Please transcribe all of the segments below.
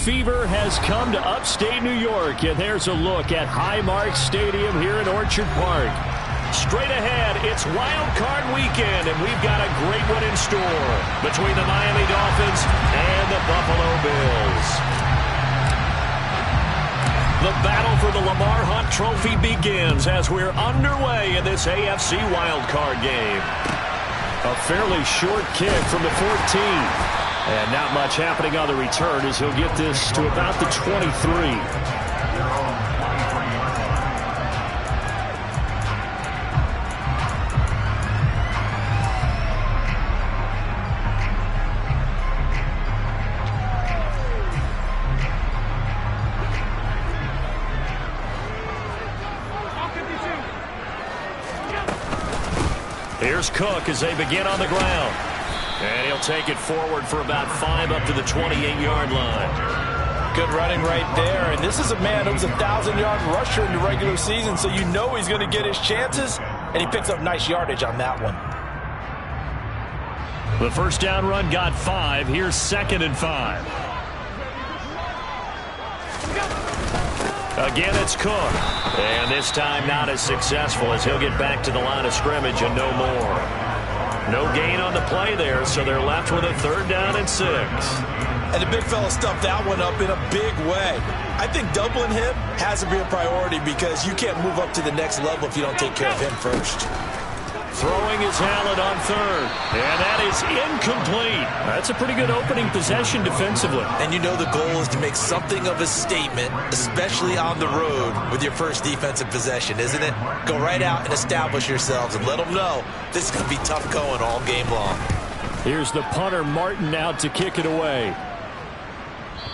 fever has come to upstate New York, and there's a look at Highmark Stadium here in Orchard Park. Straight ahead, it's Wild Card Weekend, and we've got a great one in store between the Miami Dolphins and the Buffalo Bills. The battle for the Lamar Hunt Trophy begins as we're underway in this AFC Wild Card game. A fairly short kick from the 14. And not much happening on the return as he'll get this to about the 23. Here's Cook as they begin on the ground. And he'll take it forward for about 5 up to the 28-yard line. Good running right there. And this is a man who was a 1,000-yard rusher in the regular season, so you know he's going to get his chances. And he picks up nice yardage on that one. The first down run got 5. Here's 2nd and 5. Again, it's Cook. And this time not as successful as he'll get back to the line of scrimmage and no more. No gain on the play there, so they're left with a 3rd down and 6. And the big fella stuffed that one up in a big way. I think doubling him has to be a priority because you can't move up to the next level if you don't take care of him first. Throwing his Allen on 3rd, and that is incomplete. That's a pretty good opening possession defensively. And you know the goal is to make something of a statement, especially on the road with your first defensive possession, isn't it? Go right out and establish yourselves and let them know this is going to be tough going all game long. Here's the punter, Martin, out to kick it away.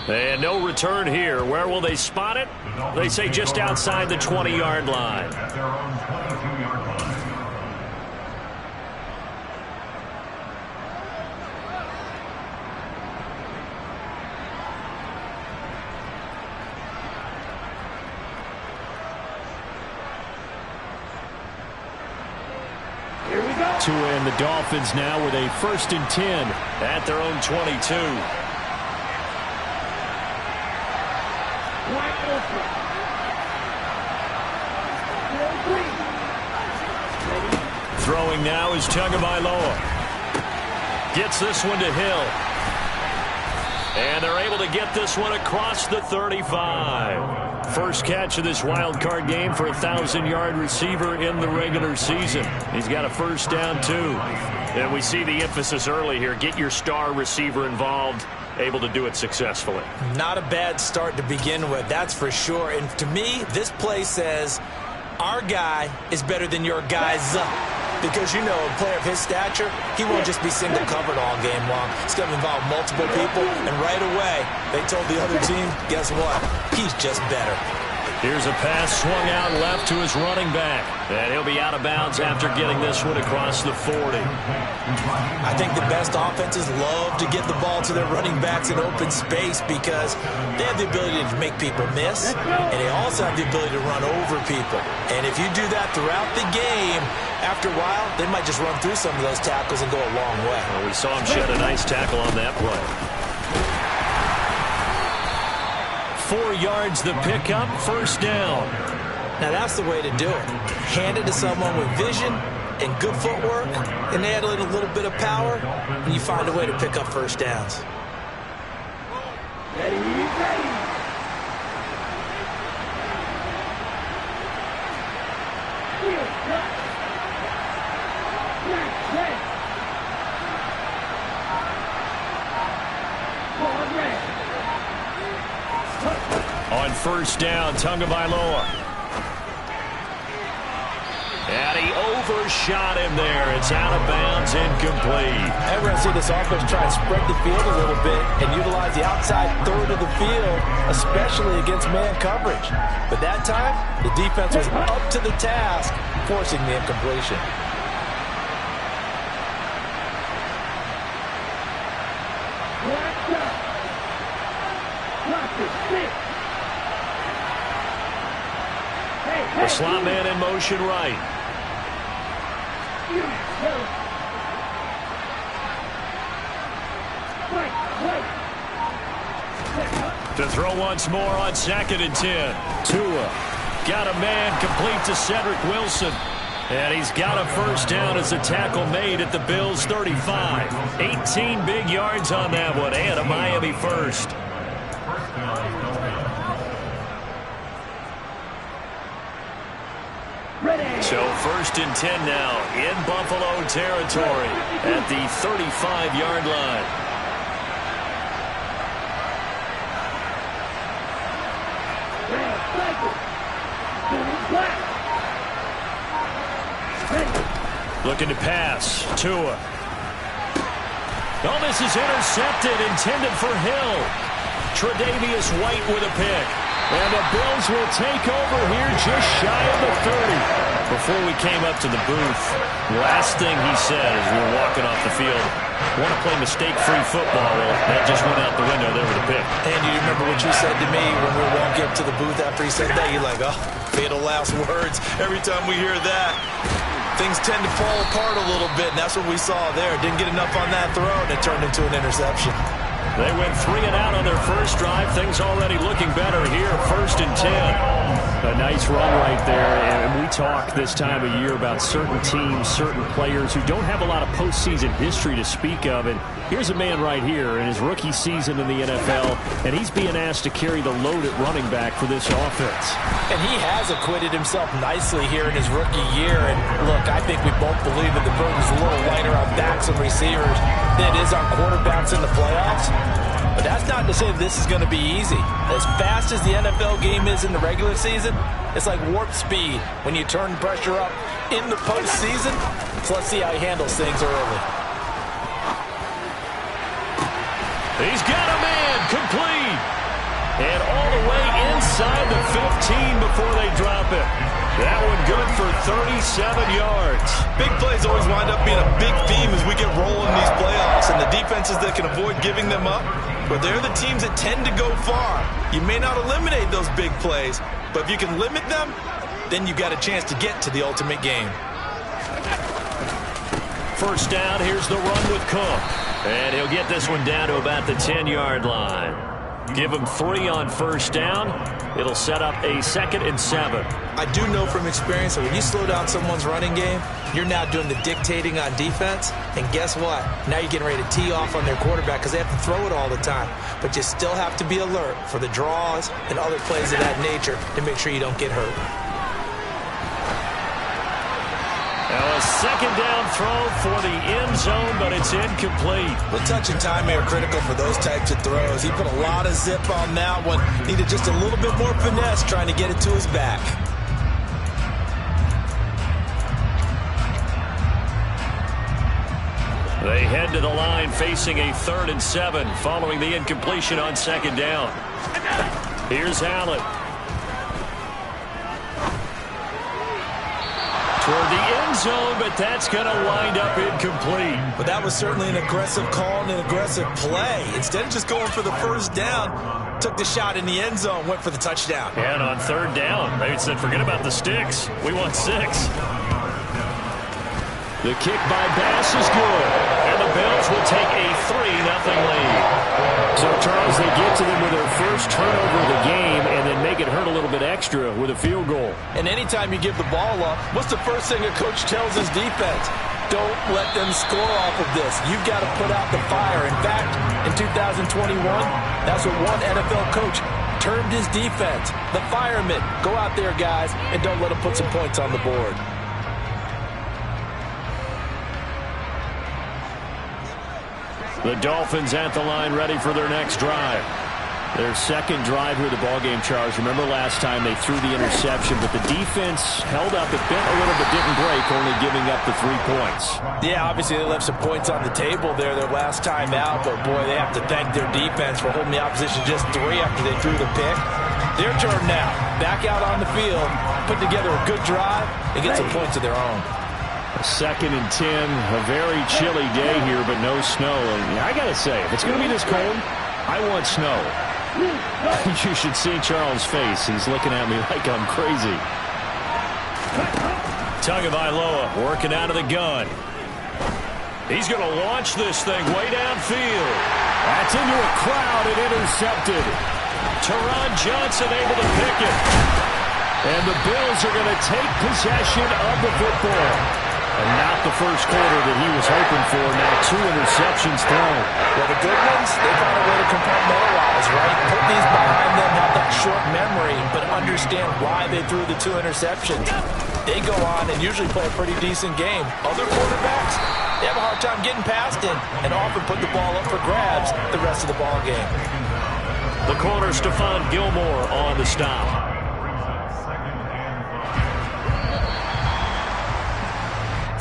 And no return here. Where will they spot it? They say just outside the 20-yard line. To end the Dolphins now with a 1st and 10 at their own 22. Throwing now is Tagovailoa. Gets this one to Hill. And they're able to get this one across the 35. First catch of this wild card game for a 1,000-yard receiver in the regular season. He's got a 1st down, too. And we see the emphasis early here. Get your star receiver involved, able to do it successfully. Not a bad start to begin with, that's for sure. And to me, this play says our guy is better than your guys. Because, you know, a player of his stature, he won't just be single covered all game long. It's going to involve multiple people, and right away, they told the other team, guess what? He's just better. Here's a pass swung out left to his running back. And he'll be out of bounds after getting this one across the 40. I think the best offenses love to get the ball to their running backs in open space because they have the ability to make people miss, and they also have the ability to run over people. And if you do that throughout the game, after a while, they might just run through some of those tackles and go a long way. Well, we saw him shed a nice tackle on that play. 4 yards the pickup, 1st down. Now that's the way to do it. Hand it to someone with vision and good footwork, and add in a little bit of power, and you find a way to pick up 1st downs. Ready, ready. On 1st down, Tagovailoa. And he overshot him there. It's out of bounds, incomplete. And we're going to see this offense try and spread the field a little bit and utilize the outside 3rd of the field, especially against man coverage. But that time, the defense was up to the task, forcing the incompletion. The slot man in motion right. To throw once more on 2nd and 10. Tua got a man complete to Cedric Wilson. And he's got a first down as a tackle made at the Bills' 35. 18 big yards on that one, and a Miami first. So 1st and 10 now in Buffalo territory at the 35-yard line. Looking to pass. Tua. Oh, this is intercepted, intended for Hill. Tre'Davious White with a pick. And the Bills will take over here just shy of the 30. Before we came up to the booth, last thing he said as we were walking off the field, want to play mistake-free football. Well, that just went out the window there with a pick. And you remember what you said to me when we were walking up to the booth after he said that? You're like, oh, fatal last words. Every time we hear that, things tend to fall apart a little bit, and that's what we saw there. Didn't get enough on that throw, and it turned into an interception. They went 3 and out on their first drive. Things already looking better here. 1st and 10. A nice run right there. And we talk this time of year about certain teams, certain players who don't have a lot of postseason history to speak of. And here's a man right here in his rookie season in the NFL, and he's being asked to carry the load at running back for this offense. And he has acquitted himself nicely here in his rookie year. And look, I think we both believe that the burden's a little lighter on backs and receivers than it is on quarterbacks in the playoffs. But that's not to say that this is going to be easy. As fast as the NFL game is in the regular season, it's like warp speed when you turn pressure up in the postseason. So let's see how he handles things early. He's got a man complete. And all the way inside the 15 before they drop it. That one good for 37 yards. Big plays always wind up being a big theme as we get rolling in these playoffs. And the defenses that can avoid giving them up, but they're the teams that tend to go far. You may not eliminate those big plays, but if you can limit them, then you've got a chance to get to the ultimate game. First down, here's the run with Cook. And he'll get this one down to about the 10-yard line. Give him 3 on first down. It'll set up a 2nd and 7. I do know from experience that when you slow down someone's running game, you're now doing the dictating on defense. And guess what? Now you're getting ready to tee off on their quarterback because they have to throw it all the time. But you still have to be alert for the draws and other plays of that nature to make sure you don't get hurt. Now a 2nd down throw for the end zone, but it's incomplete. The touch and timing are critical for those types of throws. He put a lot of zip on that one. Needed just a little bit more finesse trying to get it to his back. They head to the line facing a 3rd and 7 following the incompletion on 2nd down. Here's Allen. Toward the end zone, but that's going to wind up incomplete. But that was certainly an aggressive call and an aggressive play. Instead of just going for the first down, took the shot in the end zone, went for the touchdown. And on 3rd down, they said, forget about the sticks. We want 6. The kick by Bass is good. And the Bills will take a 3-0 lead. So, Charles, they get to them with their first turnover of the game and then make it hurt a little bit extra with a field goal. And anytime you give the ball up, what's the first thing a coach tells his defense? Don't let them score off of this. You've got to put out the fire. In fact, in 2021, that's what one NFL coach termed his defense. The firemen. Go out there, guys, and don't let them put some points on the board. The Dolphins at the line ready for their next drive. Their second drive here, the ballgame, Charles. Remember last time they threw the interception, but the defense held up. It bent a little but didn't break, only giving up the 3 points. Yeah, obviously they left some points on the table there their last time out, but boy, they have to thank their defense for holding the opposition just 3 after they threw the pick. Their turn now. Back out on the field, put together a good drive, and get some points of their own. A 2nd and 10, a very chilly day here, but no snow. And I got to say, if it's going to be this cold, I want snow. You should see Charles' face. He's looking at me like I'm crazy. Tagovailoa working out of the gun. He's going to launch this thing way downfield. That's into a crowd and intercepted. Teron Johnson able to pick it. And the Bills are going to take possession of the football. And not the first quarter that he was hoping for. Now 2 interceptions thrown. Well, the good ones, they found a way to compartmentalize, right? Put these behind them, have that short memory, but understand why they threw the 2 interceptions. They go on and usually play a pretty decent game. Other quarterbacks, they have a hard time getting past it and often put the ball up for grabs the rest of the ball game. The corner, Stephon Gilmore on the stop.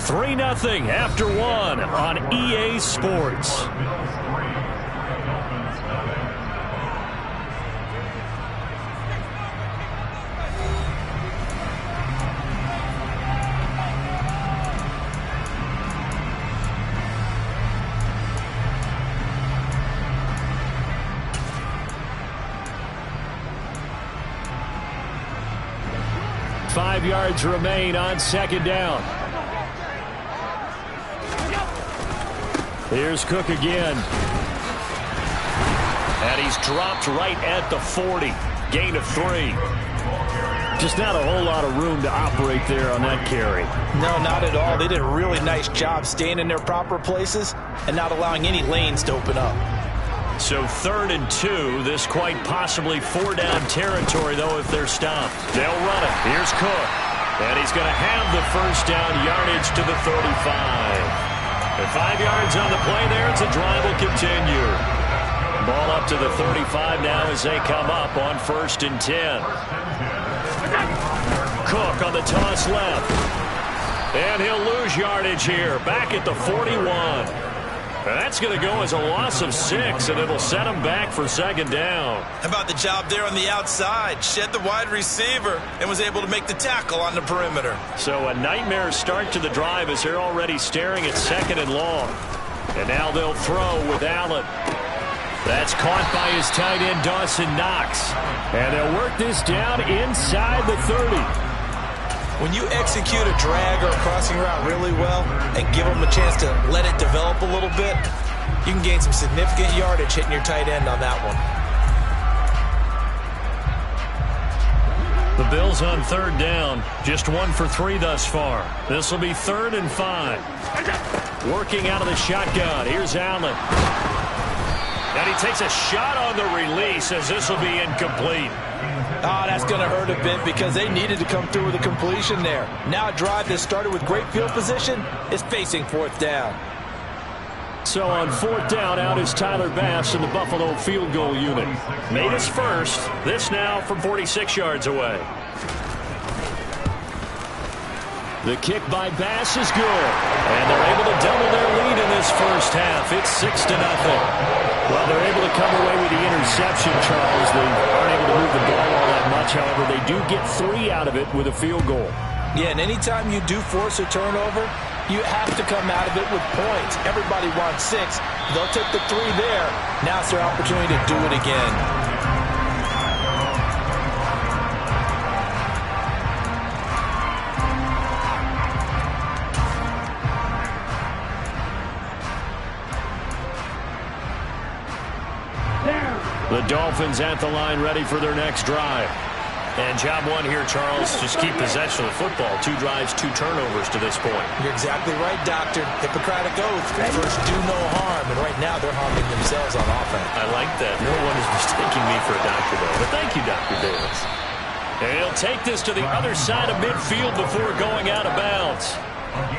3-0 after 1 on EA Sports. Five yards remain on second down. Here's Cook again. And he's dropped right at the 40. Gain of 3. Just not a whole lot of room to operate there on that carry. No, not at all. They did a really nice job staying in their proper places and not allowing any lanes to open up. So 3rd and 2. This quite possibly 4-down territory, though, if they're stopped. They'll run it. Here's Cook. And he's going to have the first down yardage to the 35. And 5 yards on the play there. It's a drive will continue. Ball up to the 35 now as they come up on 1st and 10. Cook on the toss left. And he'll lose yardage here. Back at the 41. That's going to go as a loss of 6, and it'll set him back for 2nd down. How about the job there on the outside? Shed the wide receiver and was able to make the tackle on the perimeter. So a nightmare start to the drive as they're already staring at 2nd and long. And now they'll throw with Allen. That's caught by his tight end, Dawson Knox. And they'll work this down inside the 30. When you execute a drag or a crossing route really well and give them a chance to let it develop a little bit, you can gain some significant yardage hitting your tight end on that one. The Bills on 3rd down, just 1 for 3 thus far. This will be 3rd and 5. Working out of the shotgun. Here's Allen. And he takes a shot on the release as this will be incomplete. Oh, that's going to hurt a bit because they needed to come through with a completion there. Now a drive that started with great field position is facing 4th down. So on 4th down, out is Tyler Bass in the Buffalo field goal unit. Made his first. This now from 46 yards away. The kick by Bass is good. And they're able to double their lead in this first half. It's 6-0. Well, they're able to come away with the interception, Charles. They aren't able to move the ball all that much. However, they do get 3 out of it with a field goal. Yeah, and anytime you do force a turnover, you have to come out of it with points. Everybody wants 6. They'll take the 3 there. Now it's their opportunity to do it again. The Dolphins at the line ready for their next drive. And job 1 here, Charles, just keep possession of the football. 2 drives, 2 turnovers to this point. You're exactly right, Doctor. Hippocratic oath. First, do no harm. And right now, they're harming themselves on offense. I like that. No one is mistaking me for a doctor, though. But thank you, Dr. Davis. And he'll take this to the other side of midfield before going out of bounds.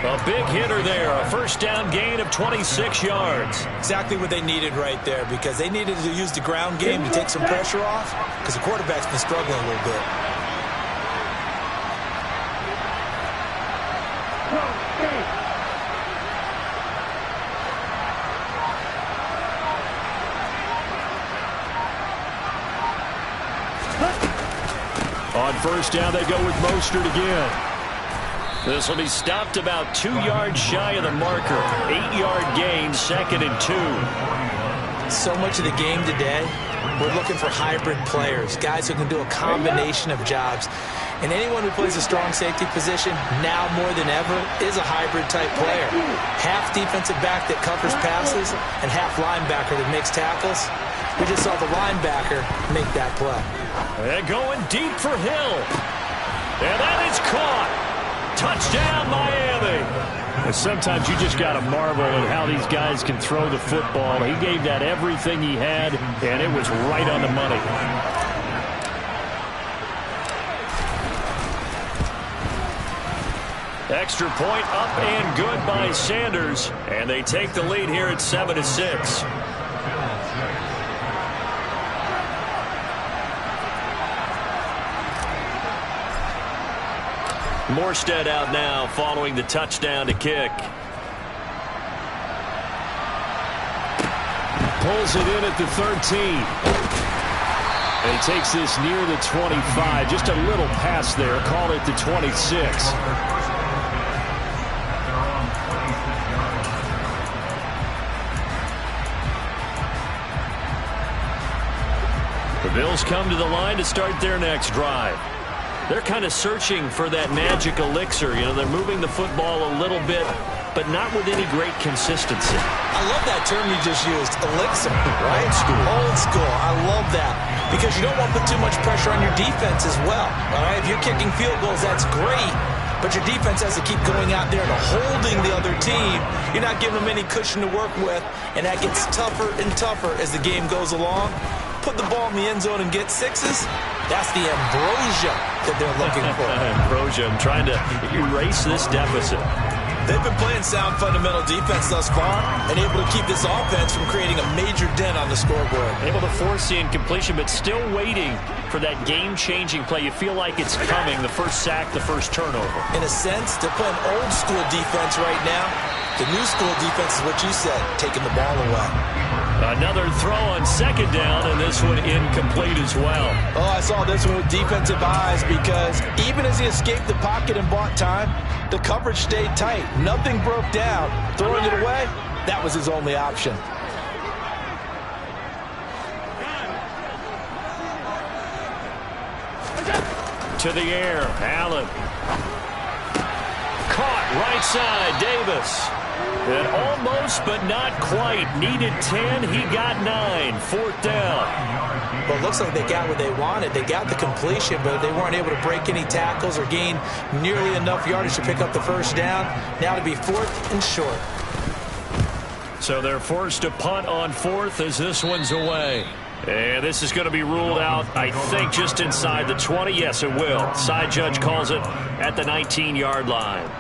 A big hitter there. A first down gain of 26 yards. Exactly what they needed right there because they needed to use the ground game to take some pressure off because the quarterback's been struggling a little bit. On first down, they go with Mostert again. This will be stopped about 2 yards shy of the marker. 8-yard gain, 2nd and 2. So much of the game today We're looking for hybrid players, guys who can do a combination of jobs. And anyone who plays a strong safety position, now more than ever, is a hybrid-type player. Half defensive back that covers passes and half linebacker that makes tackles. We just saw the linebacker make that play. And going deep for Hill. And that is caught. Touchdown, Miami. And sometimes you just got to marvel at how these guys can throw the football. He gave that everything he had, and it was right on the money. Extra point up and good by Sanders. And they take the lead here at 7-6. Morstead out now following the touchdown to kick. Pulls it in at the 13. And he takes this near the 25. Just a little pass there. Call it the 26. The Bills come to the line to start their next drive. They're kind of searching for that magic elixir. You know, they're moving the football a little bit, but not with any great consistency. I love that term you just used, elixir, right? Old school. Old school. I love that because you don't want to put too much pressure on your defense as well. All right, if you're kicking field goals, that's great, but your defense has to keep going out there and holding the other team. You're not giving them any cushion to work with, and that gets tougher and tougher as the game goes along. Put the ball in the end zone and get sixes. That's the ambrosia that they're looking for. Ambrosia, I'm trying to erase this deficit. They've been playing sound fundamental defense thus far and able to keep this offense from creating a major dent on the scoreboard. Able to force the incompletion, but still waiting for that game-changing play. You feel like it's coming, the first sack, the first turnover. In a sense, they're playing old-school defense right now. The new-school defense is what you said, taking the ball away. Another throw on second down, and this one incomplete as well. Oh, I saw this one with defensive eyes because even as he escaped the pocket and bought time, the coverage stayed tight. Nothing broke down. Throwing it away, that was his only option. To the air, Allen. Caught right side, Davis. And almost, but not quite. Needed 10, he got 9. Fourth down. Well, it looks like they got what they wanted. They got the completion, but they weren't able to break any tackles or gain nearly enough yardage to pick up the first down. Now to be fourth and short. So they're forced to punt on fourth as this one's away. And this is going to be ruled out, I think, just inside the 20. Yes, it will. Side judge calls it at the 19-yard line.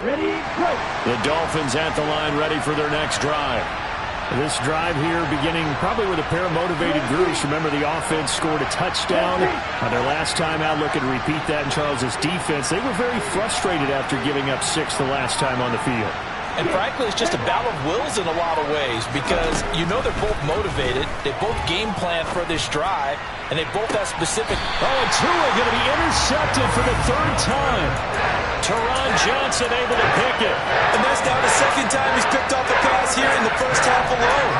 Ready, go. The Dolphins at the line, ready for their next drive. This drive here beginning probably with a pair of motivated groups. Remember, the offense scored a touchdown on their last time out. Looking to repeat that in Charles's defense. They were very frustrated after giving up 6 the last time on the field. And frankly, it's just a battle of wills in a lot of ways because you know they're both motivated. They both game plan for this drive, and they both have specific... Oh, and Tua going to be intercepted for the third time. Teron Johnson able to pick it. And that's now the second time he's picked off a pass here in the first half alone.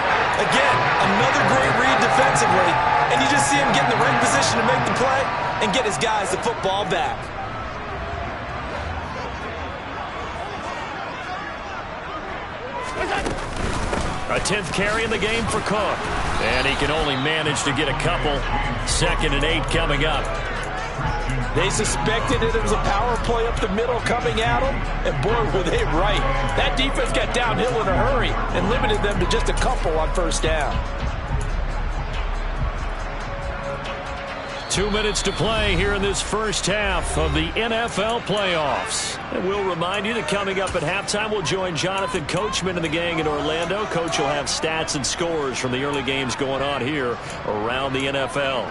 Again, another great read defensively, and you just see him get in the right position to make the play and get his guys the football back. A 10th carry in the game for Cook. And he can only manage to get a couple. 2nd and 8 coming up. They suspected it was a power play up the middle coming at them, and boy, were they right. That defense got downhill in a hurry and limited them to just a couple on first down. 2 minutes to play here in this first half of the NFL playoffs. And we'll remind you that coming up at halftime, we'll join Jonathan Coachman and the gang in Orlando. Coach will have stats and scores from the early games going on here around the NFL.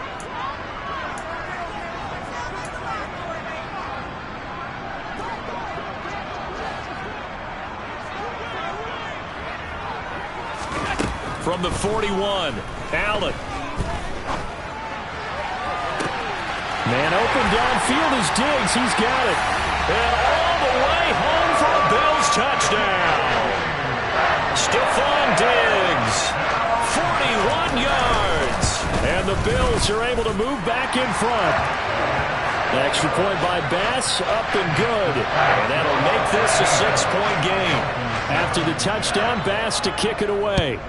From the 41, Allen. Man open downfield is Diggs. He's got it. And all the way home for a Bills touchdown. Stephon Diggs, 41 yards. And the Bills are able to move back in front. Extra point by Bass, up and good. And that'll make this a 6-point game. After the touchdown, Bass to kick it away.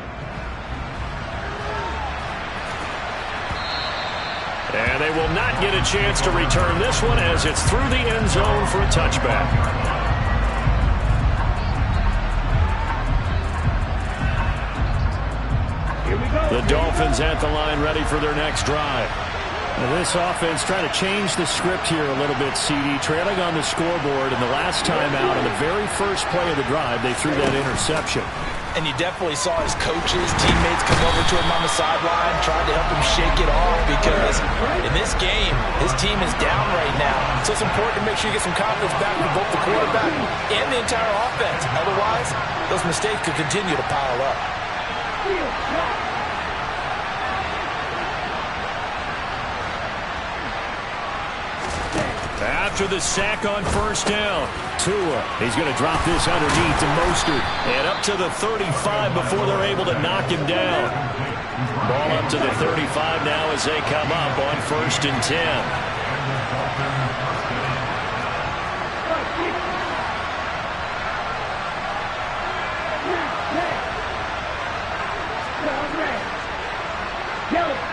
And they will not get a chance to return this one as it's through the end zone for a touchback. The Dolphins at the line ready for their next drive. Now this offense trying to change the script here a little bit, CD. Trailing on the scoreboard, and the last time out on the very first play of the drive, they threw that interception. And you definitely saw his coaches, teammates come over to him on the sideline, trying to help him shake it off because in this game, his team is down right now. So it's important to make sure you get some confidence back from both the quarterback and the entire offense. Otherwise, those mistakes could continue to pile up. After the sack on first down, Tua, he's going to drop this underneath to Mostert. And up to the 35 before they're able to knock him down. Ball up to the 35 now as they come up on 1st and 10.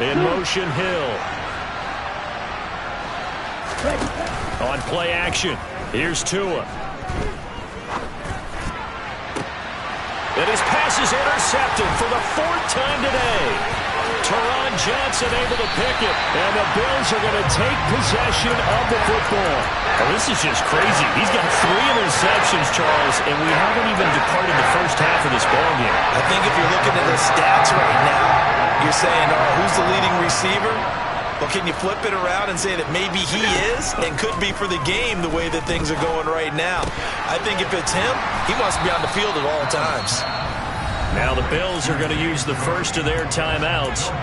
In motion, Hill. On play action, here's Tua. And his pass is intercepted for the 4th time today. Teron Johnson able to pick it, and the Bills are going to take possession of the football. Oh, this is just crazy. He's got 3 interceptions, Charles, and we haven't even departed the first half of this ballgame. I think if you're looking at his stats right now, you're saying, who's the leading receiver? Well, can you flip it around and say that maybe he is and could be for the game the way that things are going right now? I think if it's him, he must be on the field at all times. Now the Bills are going to use the first of their timeouts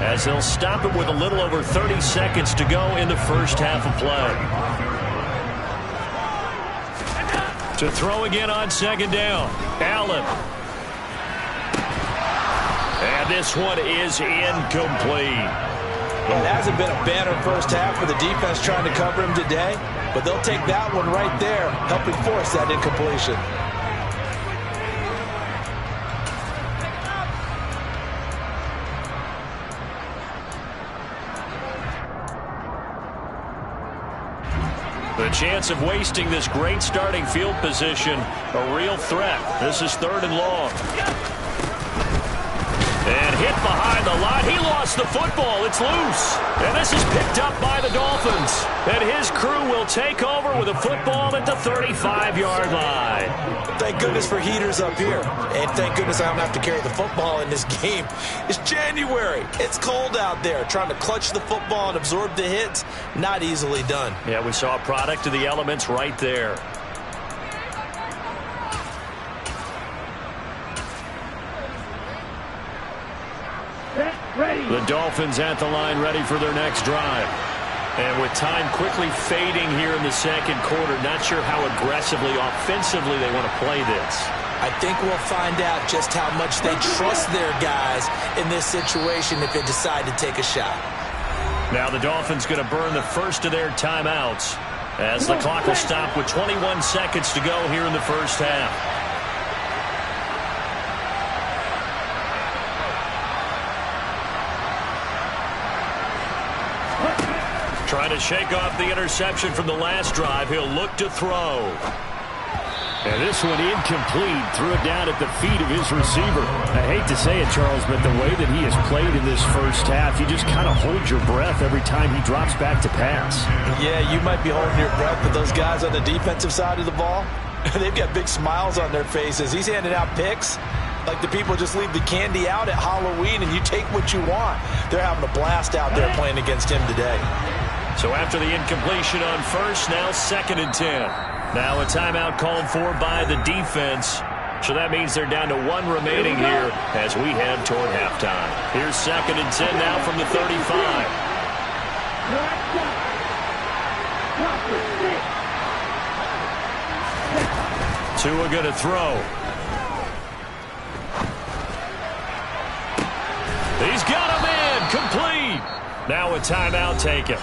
as they'll stop it with a little over 30 seconds to go in the first half of play. To throw again on 2nd down, Allen. And this one is incomplete. Well, it hasn't been a banner first half for the defense trying to cover him today, but they'll take that one right there, helping force that incompletion. The chance of wasting this great starting field position, a real threat. This is 3rd and long. And hit behind the line. He lost the football. It's loose. And this is picked up by the Dolphins. And his crew will take over with a football at the 35-yard line. Thank goodness for heaters up here. And thank goodness I don't have to carry the football in this game. It's January. It's cold out there. Trying to clutch the football and absorb the hits, not easily done. Yeah, we saw a product of the elements right there. The Dolphins at the line ready for their next drive. And with time quickly fading here in the 2nd quarter, not sure how aggressively, offensively they want to play this. I think we'll find out just how much they trust their guys in this situation if they decide to take a shot. Now the Dolphins going to burn the first of their timeouts as the clock will stop with 21 seconds to go here in the first half. Trying to shake off the interception from the last drive. He'll look to throw. And this one incomplete. Threw it down at the feet of his receiver. I hate to say it, Charles, but the way that he has played in this first half, you just kind of hold your breath every time he drops back to pass. Yeah, you might be holding your breath, but those guys on the defensive side of the ball, they've got big smiles on their faces. He's handing out picks like the people just leave the candy out at Halloween and you take what you want. They're having a blast out there playing against him today. So after the incompletion on first, now 2nd and 10. Now a timeout called for by the defense. So that means they're down to 1 remaining here as we head toward halftime. Here's 2nd and 10 now from the 35. Tua going to throw. He's got him in. Complete. Now a timeout taken.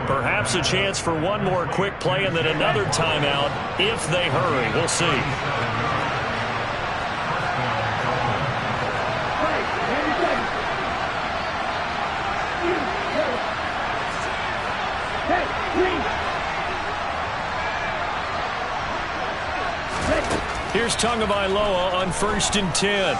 Perhaps a chance for one more quick play and then another timeout if they hurry. We'll see. Here's Tagovailoa on 1st and 10.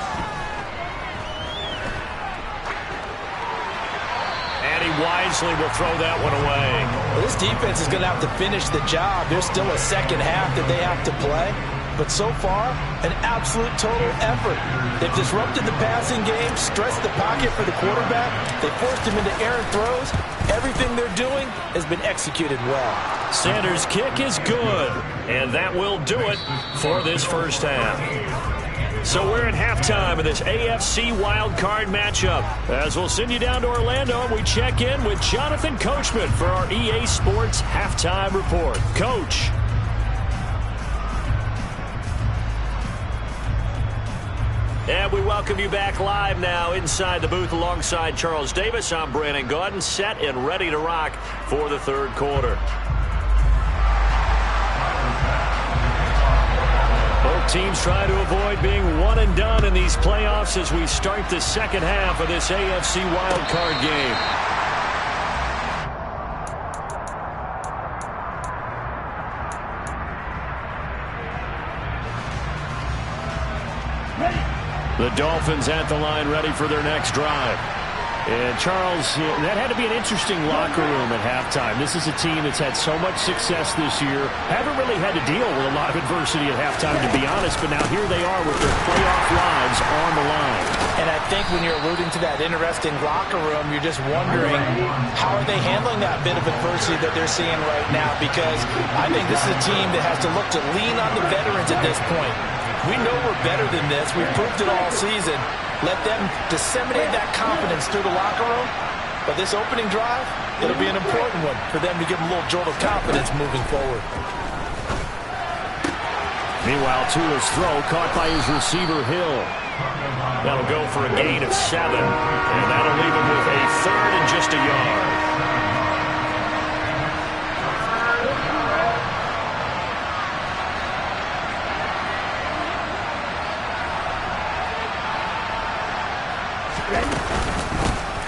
And he wisely will throw that one away. Well, this defense is going to have to finish the job. There's still a second half that they have to play. But so far, an absolute total effort. They've disrupted the passing game, stressed the pocket for the quarterback. They forced him into errant throws. Everything they're doing has been executed well. Sanders' kick is good, and that will do it for this first half. So we're at halftime of this AFC wildcard matchup. As we'll send you down to Orlando, and we check in with Jonathan Coachman for our EA Sports Halftime Report. Coach. And we welcome you back live now inside the booth alongside Charles Davis. I'm Brandon Gaudin, set and ready to rock for the third quarter. Both teams try to avoid being one and done in these playoffs as we start the second half of this AFC wildcard game. The Dolphins at the line ready for their next drive. And Charles, that had to be an interesting locker room at halftime. This is a team that's had so much success this year. Haven't really had to deal with a lot of adversity at halftime, to be honest. But now here they are with their playoff lives on the line. And I think when you're alluding to that interesting locker room, you're just wondering how are they handling that bit of adversity that they're seeing right now? Because I think this is a team that has to look to lean on the veterans at this point. We know we're better than this. We've proved it all season. Let them disseminate that confidence through the locker room. But this opening drive, it'll be an important one for them to give them a little jolt of confidence moving forward. Meanwhile, Tua's throw caught by his receiver, Hill. That'll go for a gain of 7. And that'll leave him with a third and just a yard.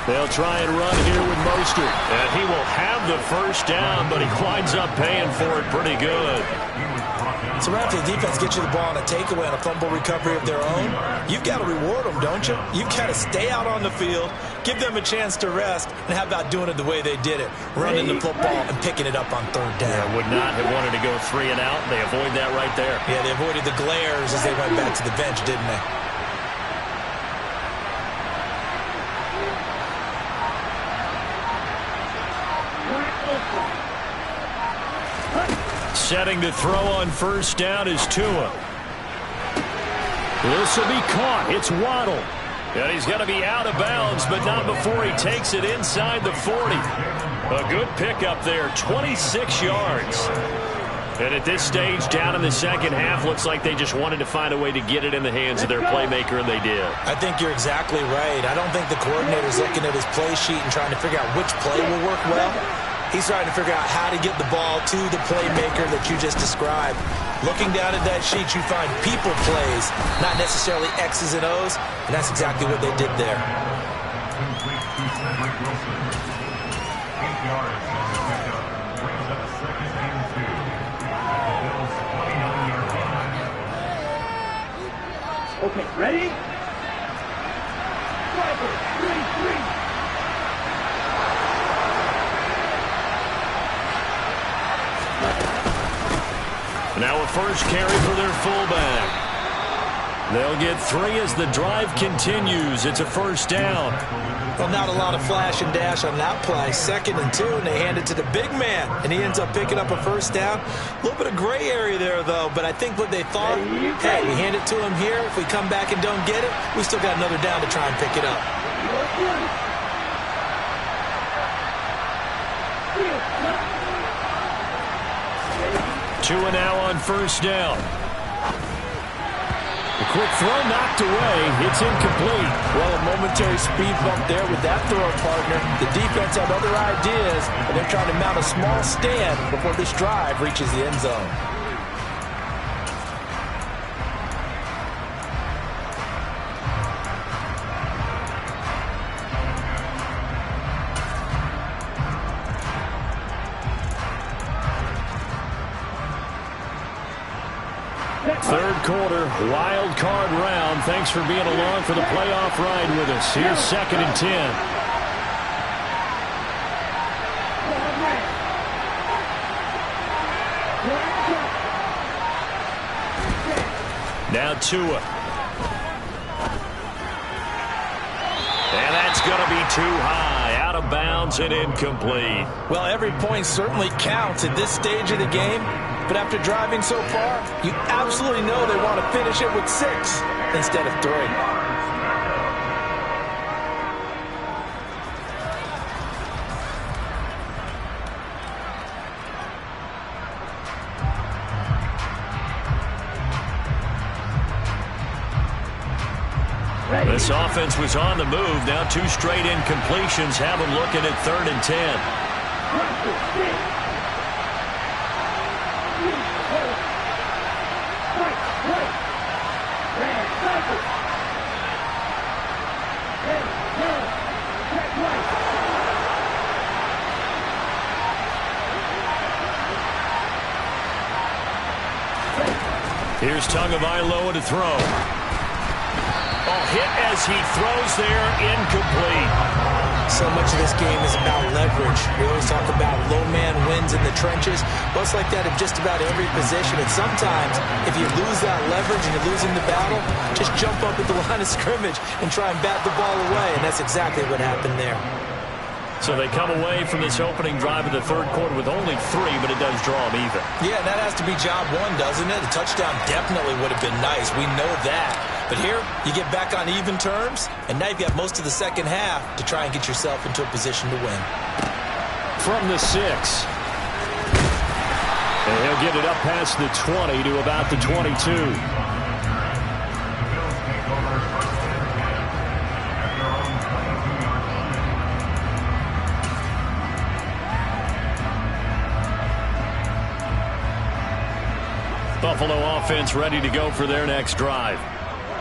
They'll try and run here with Mostert. And he will have the first down, but he winds up paying for it pretty good. So after the defense gets you the ball on a takeaway and a fumble recovery of their own, you've got to reward them, don't you? You've got to stay out on the field, give them a chance to rest, and how about doing it the way they did it, running the football and picking it up on third down. Yeah, would not have wanted to go 3 and out. They avoid that right there. Yeah, they avoided the glares as they went back to the bench, didn't they? Setting to throw on first down is Tua. This will be caught. It's Waddle. And he's going to be out of bounds, but not before he takes it inside the 40. A good pickup there, 26 yards. And at this stage, down in the second half, looks like they just wanted to find a way to get it in the hands of their playmaker, and they did. I think you're exactly right. I don't think the coordinator's looking at his play sheet and trying to figure out which play will work well. He's trying to figure out how to get the ball to the playmaker that you just described. Looking down at that sheet, you find people plays, not necessarily X's and O's, and that's exactly what they did there. Okay, ready? 3-3. Now a first carry for their fullback. They'll get 3 as the drive continues. It's a first down. Well, not a lot of flash and dash on that play. 2nd and 2, and they hand it to the big man, and he ends up picking up a first down. A little bit of gray area there, though, but I think what they thought, hey, we hand it to him here. If we come back and don't get it, we still got another down to try and pick it up. Tua now on first down. The quick throw knocked away. It's incomplete. Well, a momentary speed bump there with that throw, partner. The defense had other ideas, and they're trying to mount a small stand before this drive reaches the end zone. Third quarter, wild card round. Thanks for being along for the playoff ride with us. Here's 2nd and 10. Now Tua. And that's going to be too high. Out of bounds and incomplete. Well, every point certainly counts at this stage of the game. But after driving so far, you absolutely know they want to finish it with 6 instead of 3. This offense was on the move. Now 2 straight incompletions have them looking at 3rd and 10. Here's Tagovailoa to throw. Hit as he throws there, incomplete. So much of this game is about leverage. We always talk about low man wins in the trenches. Well, it's like that in just about every position. And sometimes, if you lose that leverage and you're losing the battle, just jump up at the line of scrimmage and try and bat the ball away. And that's exactly what happened there. So they come away from this opening drive of the third quarter with only 3, but it does draw them even. Yeah, that has to be job 1, doesn't it? A touchdown definitely would have been nice. We know that. But here, you get back on even terms, and now you've got most of the second half to try and get yourself into a position to win. From the 6. And he'll get it up past the 20 to about the 22. Buffalo offense ready to go for their next drive.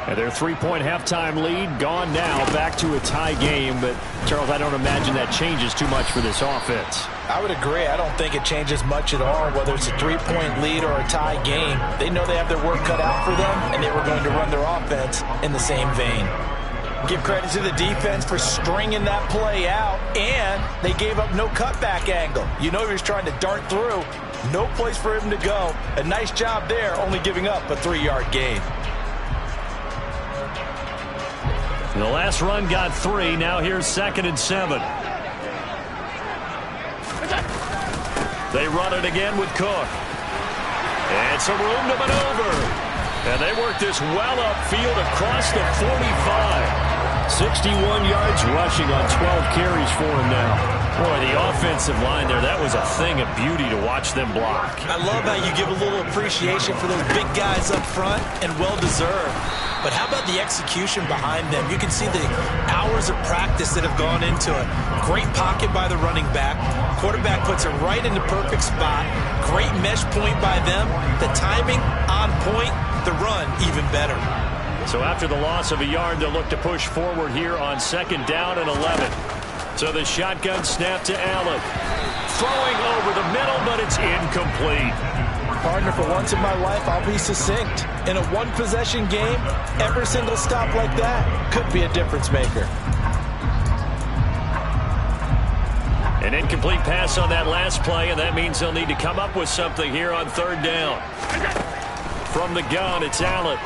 And their 3-point halftime lead gone now, back to a tie game. But, Charles, I don't imagine that changes too much for this offense. I would agree. I don't think it changes much at all, whether it's a 3-point lead or a tie game. They know they have their work cut out for them, and they were going to run their offense in the same vein. Give credit to the defense for stringing that play out, and they gave up no cutback angle. You know he was trying to dart through. No place for him to go. A nice job there, only giving up a 3-yard gain. The last run got 3. Now here's 2nd and 7. They run it again with Cook. And some room to maneuver. And they work this well upfield across the 45. 61 yards rushing on 12 carries for him now. Boy, the offensive line there, that was a thing of beauty to watch them block. I love how you give a little appreciation for those big guys up front, and well-deserved. But how about the execution behind them? You can see the hours of practice that have gone into it. Great pocket by the running back. Quarterback puts it right in the perfect spot. Great mesh point by them. The timing on point. The run even better. So after the loss of a yard, they'll look to push forward here on 2nd down and 11. So the shotgun snap to Allen. Throwing over the middle, but it's incomplete. Partner, for once in my life, I'll be succinct. In a one-possession game, every single stop like that could be a difference maker. An incomplete pass on that last play, and that means they'll need to come up with something here on 3rd down. From the gun, it's Allen.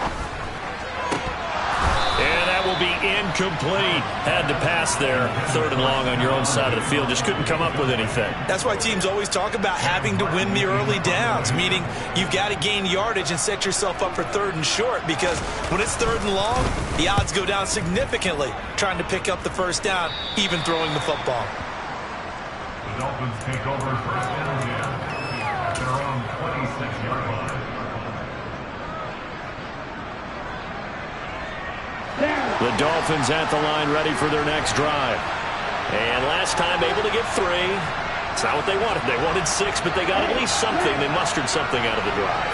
And that will be incomplete. Had to pass there. 3rd and long on your own side of the field. Just couldn't come up with anything. That's why teams always talk about having to win the early downs, meaning you've got to gain yardage and set yourself up for 3rd and short, because when it's 3rd and long, the odds go down significantly trying to pick up the first down, even throwing the football. The Dolphins take over first down. The Dolphins at the line, ready for their next drive. And last time able to get 3. It's not what they wanted. They wanted 6, but they got at least something. They mustered something out of the drive.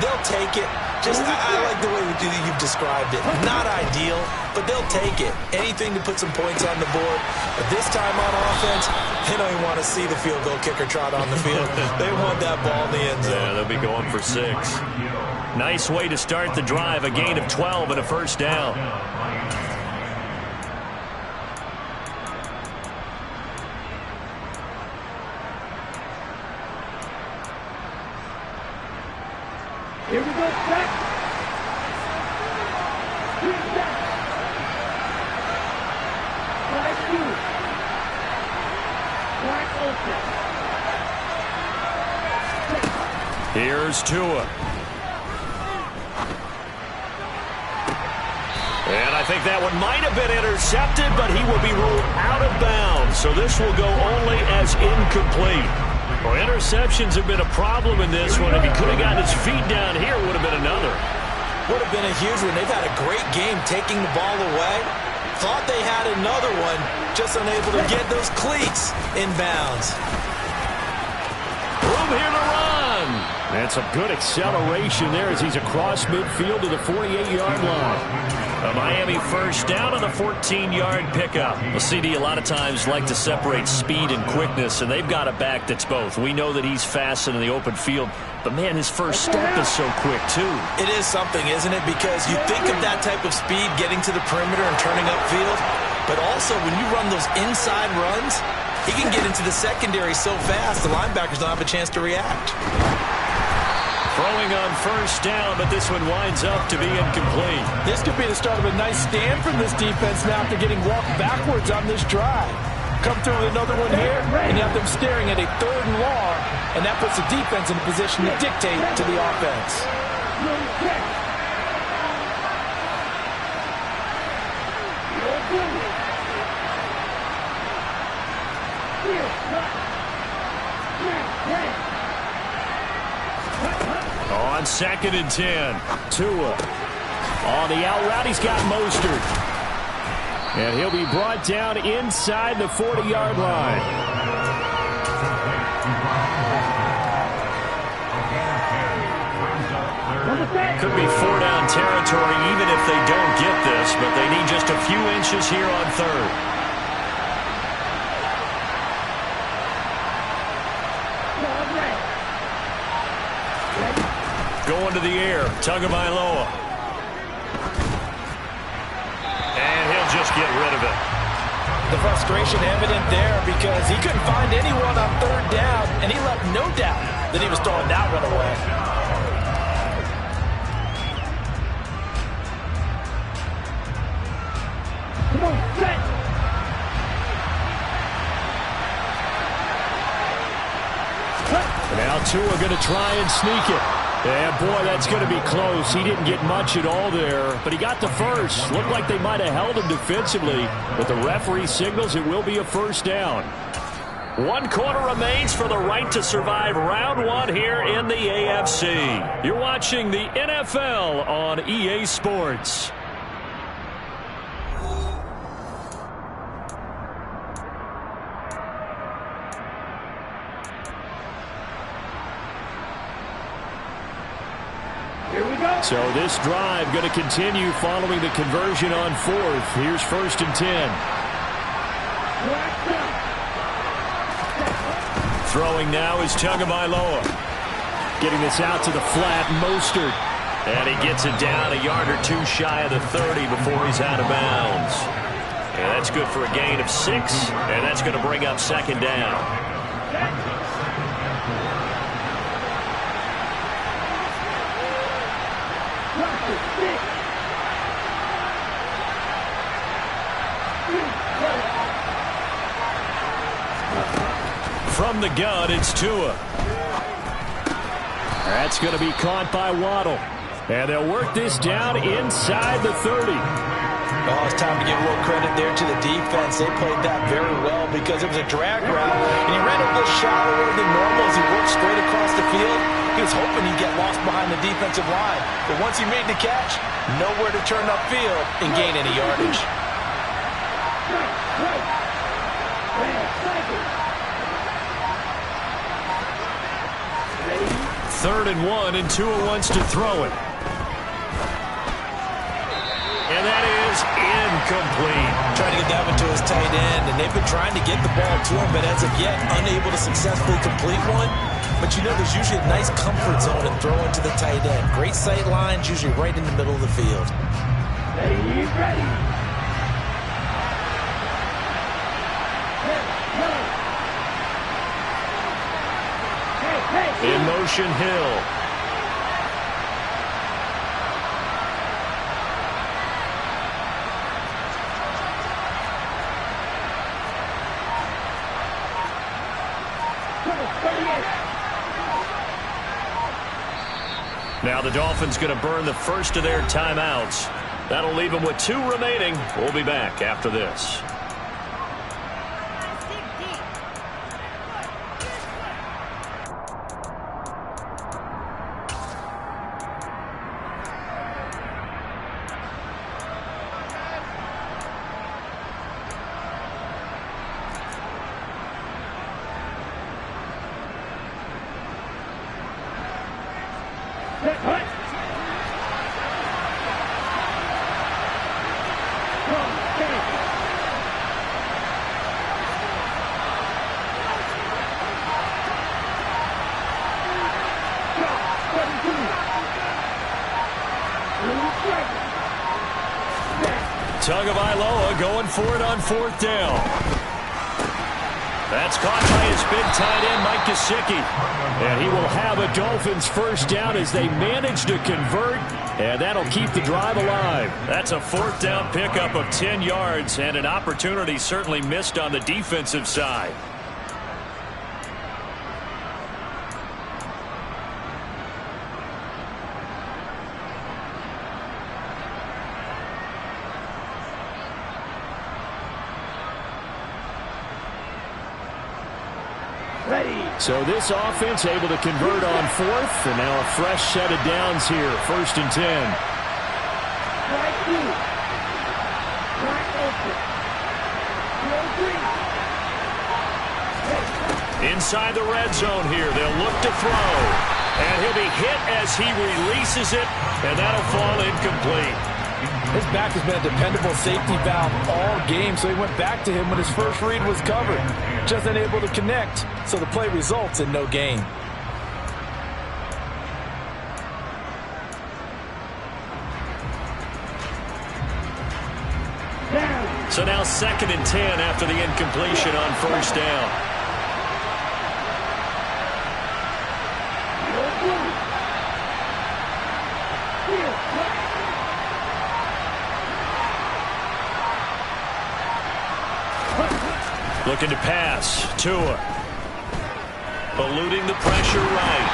They'll take it. I like the way you've described it. Not ideal, but they'll take it. Anything to put some points on the board. But this time on offense, they don't even want to see the field goal kicker trot on the field. They want that ball in the end zone. Yeah, they'll be going for 6. Nice way to start the drive. A gain of 12 and a first down. Here we go, set. Here's Tua. And I think that one might have been intercepted, but he will be ruled out of bounds. So this will go only as incomplete. Well, interceptions have been a problem in this one. If he could have gotten his feet down here, it would have been another. Would have been a huge one. They've had a great game taking the ball away. Thought they had another one, just unable to get those cleats in bounds. Room here to run. That's a good acceleration there as he's across midfield to the 48-yard line. A Miami first down on the 14-yard pickup. Well, CD a lot of times like to separate speed and quickness, and they've got a back that's both. We know that he's fast in the open field, but, man, his first step is so quick, too. It is something, isn't it? Because you think of that type of speed getting to the perimeter and turning upfield, but also when you run those inside runs, he can get into the secondary so fast the linebackers don't have a chance to react. Throwing on first down, but this one winds up to be incomplete. This could be the start of a nice stand from this defense now after getting walked backwards on this drive. Come through with another one here, and you have them staring at a 3rd and long, and that puts the defense in a position to dictate to the offense. On 2nd and 10, Tua. On the out route, he's got Mostert. And he'll be brought down inside the 40-yard line. Could be 4-down territory even if they don't get this, but they need just a few inches here on 3rd. Going to the air, Tagovailoa. And he'll just get rid of it. The frustration evident there because he couldn't find anyone on 3rd down, and he left no doubt that he was throwing that one away. Come on, set. Now Tua going to try and sneak it. Yeah, boy, that's going to be close. He didn't get much at all there, but he got the first. Looked like they might have held him defensively, but the referee signals it will be a first down. 1 quarter remains for the right to survive round 1 here in the AFC. You're watching the NFL on EA Sports. So this drive going to continue following the conversion on 4th. Here's 1st and 10. Throwing now is Tagovailoa. Getting this out to the flat, Mostert. And he gets it down a yard or 2 shy of the 30 before he's out of bounds. And that's good for a gain of 6, and that's going to bring up 2nd down. From the gun, it's Tua. That's going to be caught by Waddle. And they'll work this down inside the 30. Oh, it's time to give a little credit there to the defense. They played that very well because it was a drag route, and he ran a little shallower than normal as he worked straight across the field. He was hoping he'd get lost behind the defensive line, but once he made the catch, nowhere to turn upfield and gain any yardage. Third and 1, and Tua wants to throw it. And that is incomplete. Trying to get that one to his tight end, and they've been trying to get the ball to him, but as of yet, unable to successfully complete one. But you know, there's usually a nice comfort zone in throwing to the tight end. Great sight lines, usually right in the middle of the field. Ready, ready. In motion, Hill. Now the Dolphins going to burn the first of their timeouts. That'll leave them with 2 remaining. We'll be back after this. Tagovailoa going for it on 4th down. That's caught by his big tight end, Mike Gesicki. And he will have a Dolphins first down as they manage to convert, and that'll keep the drive alive. That's a 4th down pickup of 10 yards, and an opportunity certainly missed on the defensive side. So this offense able to convert on 4th, and now a fresh set of downs here, 1st and 10. Inside the red zone here, they'll look to throw. And he'll be hit as he releases it, and that'll fall incomplete. His back has been a dependable safety valve all game, so he went back to him when his first read was covered. Just unable to connect, so the play results in no gain. So now 2nd and 10 after the incompletion on 1st down. Looking to pass. Tua. Eluding the pressure right.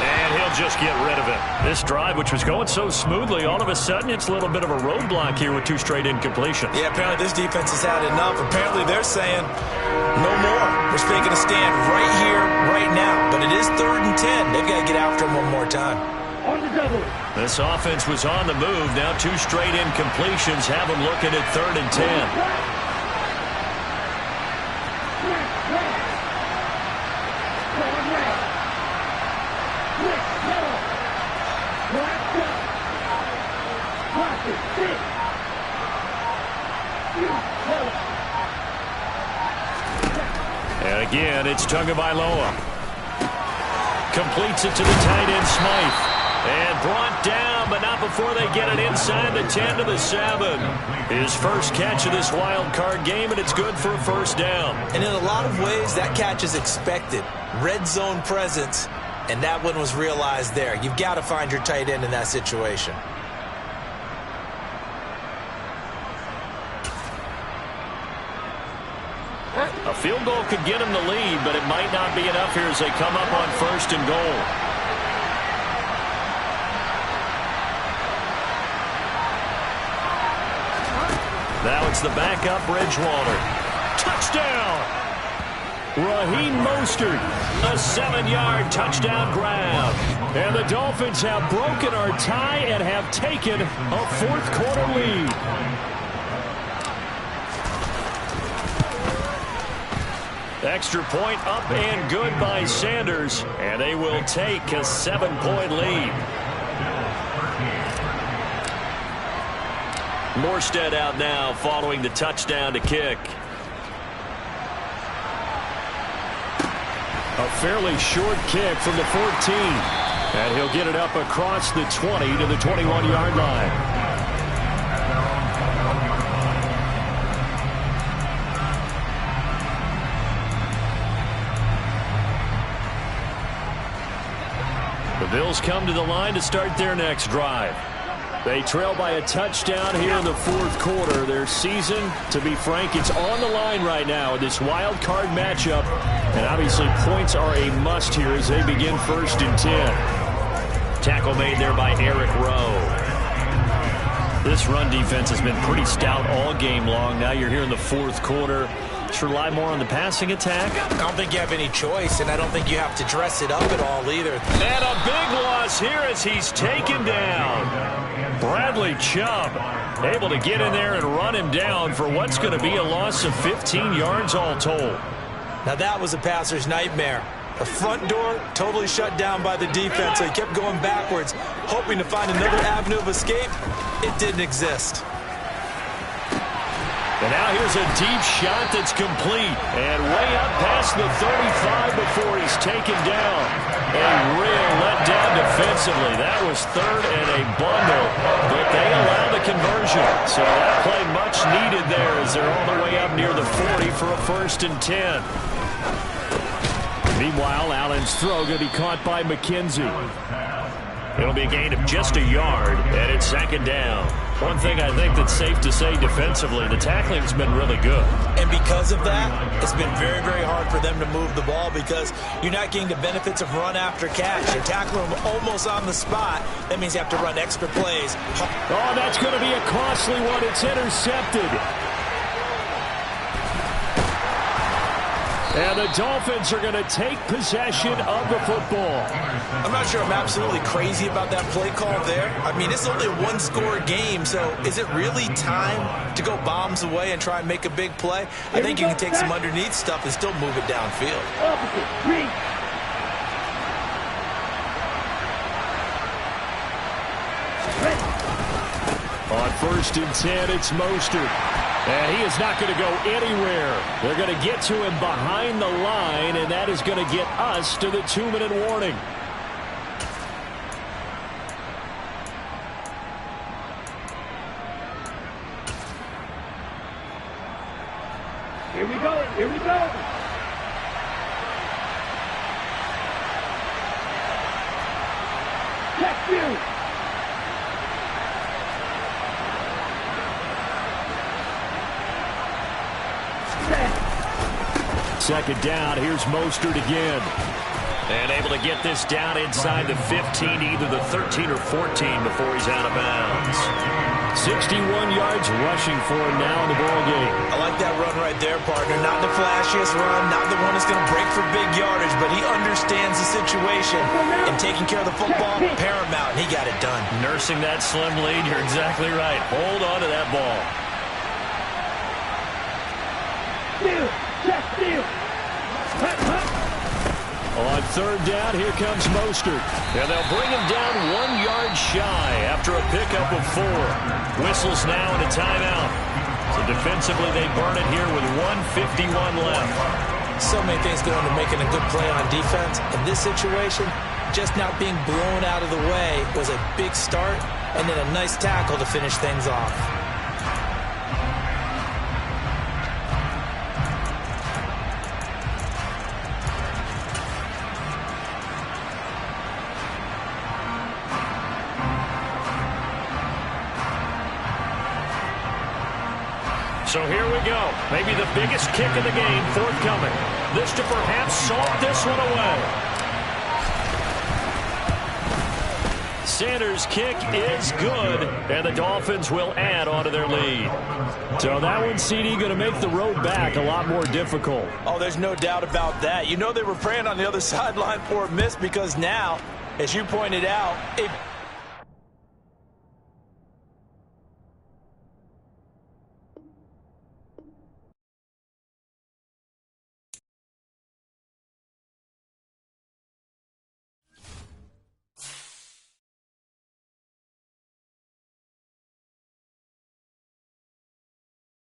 And he'll just get rid of it. This drive, which was going so smoothly, all of a sudden it's a little bit of a roadblock here with 2 straight incompletions. Yeah, apparently this defense has had enough. Apparently they're saying, no more. We're taking a stand right here, right now. But it is 3rd and 10. They've got to get after him one more time. On the double. This offense was on the move. Now 2 straight incompletions have them looking at 3rd and 10. And again, it's Tagovailoa. Completes it to the tight end, Smythe. And brought down, but not before they get it inside the 10 to the 7. His first catch of this wild card game, and it's good for a 1st down. And in a lot of ways, that catch is expected. Red zone presence, and that one was realized there. You've got to find your tight end in that situation. A field goal could get him the lead, but it might not be enough here as they come up on 1st and goal. Now it's the backup Bridgewater. Touchdown! Raheem Mostert, a 7-yard touchdown grab. And the Dolphins have broken our tie and have taken a fourth-quarter lead. Extra point up and good by Sanders, and they will take a 7-point lead. Morstead out now following the touchdown to kick. A fairly short kick from the 14. And he'll get it up across the 20 to the 21-yard line. The Bills come to the line to start their next drive. They trail by a touchdown here in the fourth quarter. Their season, to be frank, it's on the line right now in this wild card matchup. And obviously points are a must here as they begin 1st and 10. Tackle made there by Eric Rowe. This run defense has been pretty stout all game long. Now you're here in the fourth quarter. Should rely more on the passing attack. I don't think you have any choice, and I don't think you have to dress it up at all either. And a big loss here as he's taken down. Bradley Chubb able to get in there and run him down for what's going to be a loss of 15 yards all told. Now that was a passer's nightmare. The front door totally shut down by the defense, so he kept going backwards, hoping to find another avenue of escape. It didn't exist. And now here's a deep shot that's complete. And way up past the 35 before he's taken down. A real letdown defensively. That was 3rd and a bundle. But they allow the conversion. So that play much needed there as they're all the way up near the 40 for a 1st and 10. Meanwhile, Allen's throw going to be caught by McKenzie. It'll be a gain of just a yard, and it's 2nd down. One thing I think that's safe to say defensively, the tackling's been really good. And because of that, it's been very, very hard for them to move the ball because you're not getting the benefits of run after catch. You're tackling them almost on the spot. That means you have to run extra plays. Oh, that's going to be a costly one. It's intercepted. And the Dolphins are going to take possession of the football. I'm not sure I'm absolutely crazy about that play call there. I mean, it's only a one-score game, so is it really time to go bombs away and try and make a big play? I think you can take some underneath stuff and still move it downfield. On 1st and 10, it's Mostert. And he is not going to go anywhere. They're going to get to him behind the line, and that is going to get us to the 2-minute warning. Here we go. Here we go. Check you. 2nd down. Here's Mostert again. And able to get this down inside the 15, either the 13 or 14 before he's out of bounds. 61 yards rushing for him now in the ballgame. I like that run right there, partner. Not the flashiest run, not the one that's going to break for big yardage, but he understands the situation. And taking care of the football, paramount, and he got it done. Nursing that slim lead, you're exactly right. Hold on to that ball. Steal. Check steal. On 3rd down, here comes Mostert. And they'll bring him down 1 yard shy after a pickup of 4. Whistles now and a timeout. So defensively, they burn it here with 1:51 left. So many things go into making a good play on defense. In this situation, just not being blown out of the way was a big start, and then a nice tackle to finish things off. So here we go. Maybe the biggest kick of the game forthcoming. This to perhaps salt this one away. Sanders' kick is good, and the Dolphins will add on to their lead. So that one, CD, going to make the road back a lot more difficult. Oh, there's no doubt about that. You know they were praying on the other sideline for a miss because now, as you pointed out,